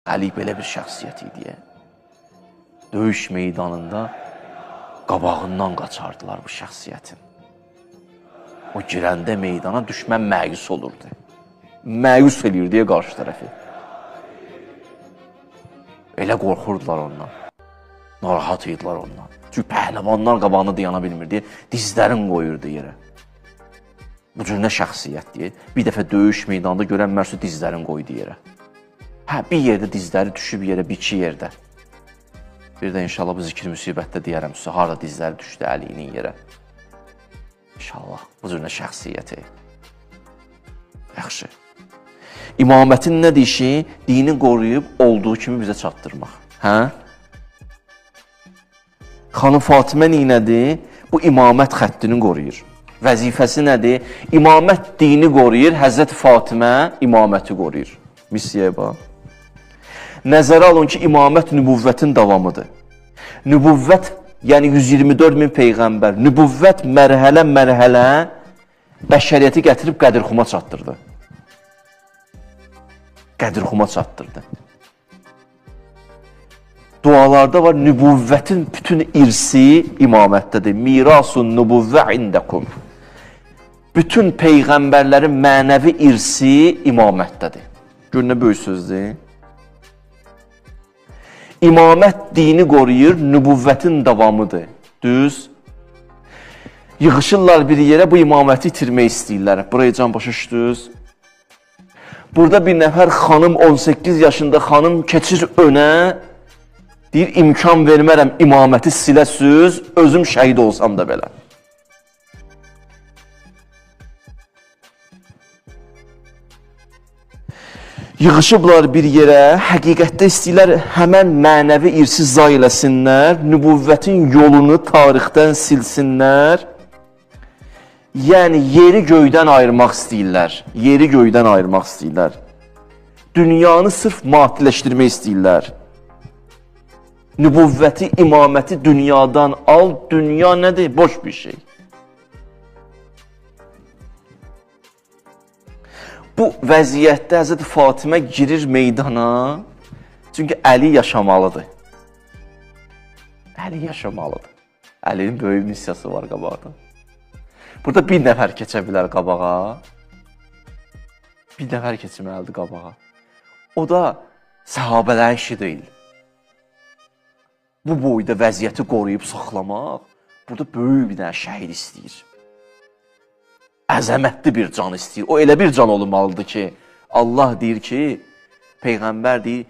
Əli belə bir şəxsiyyət idi. Döyüş meydanında qabağından qaçardılar bu şəxsiyyətin. O girəndə meydana düşmən məyus olurdu. Məyus eləyir deyə qarşı tərəfi. Elə qorxurdular ondan. Narahat idilər ondan. Çünki pəhləvanlar qabağına dayana bilmir deyə dizlərin qoyurdu yerə. Bu cür nə şəxsiyyətdir? Bir dəfə döyüş meydanında görən mərsu dizlərin qoydu yerə. Hə, bir yerdə dizləri düşüb yerə, bir iki yerdə. Bir də inşallah bu zikir müsibətdə deyərəm sizə, harada dizləri düşdü Əlinin yerə. İnşallah, bu cür nə şəxsiyyəti. Yaxşı. İmamətin nədir işi? Dini qoruyub olduğu kimi bizə çatdırmaq. Hə? Xanım Fatimə neynədir? Bu imamət xəttini qoruyur. Vəzifəsi nədir? İmamət dini qoruyur, Həzrət Fatimə imaməti qoruyur. Missiyaya bax. Nəzərə alın ki, imamət nübüvvətin davamıdır. Nübüvvət, yəni 124 min peyğəmbər, nübüvvət mərhələ bəşəriyyəti gətirib qədirxuma çatdırdı. Qədirxuma çatdırdı. Dualarda var, nübüvvətin bütün irsi imamətdədir. Mirasun nübüvvə indəkum. Bütün peyğəmbərlərin mənəvi irsi imamətdədir. Gör nə böyük sözdür. İmamət dini qoruyur, nübüvvətin davamıdır. Düz. Yığışırlar bir yerə, bu imaməti itirmək istəyirlər. Buraya can başa düşdünüz. Burada bir nəfər xanım, 18 yaşında xanım keçir önə, deyir, imkan vermərəm imaməti siləsiz, özüm şəhid olsam da belə. Yığışıblar bir yerə, həqiqətdə istəyirlər həmən mənəvi irsi zay eləsinlər, nübüvvətin yolunu tarixdən silsinlər. Yəni, yeri göydən ayırmaq istəyirlər. Yeri göydən ayırmaq istəyirlər. Dünyanı sırf matiləşdirmək istəyirlər. Nübüvvəti, imaməti dünyadan al, dünya nədir? Boş bir şey. Bu vəziyyətdə Həzrət Fatimə girir meydana, çünki Əli yaşamalıdır. Əli yaşamalıdır. Əlinin böyük missiyası var qabaqda. Burada bir nəfər keçə bilər qabağa. Bir nəfər keçməlidir qabağa. O da səhabələrin işi deyil. Bu boyda vəziyyəti qoruyub saxlamaq, burada böyük bir dənə şəhid istəyir. Əzəmətli bir can istəyir. O elə bir can olmalıdır ki, Allah deyir ki, Peyğəmbər deyir,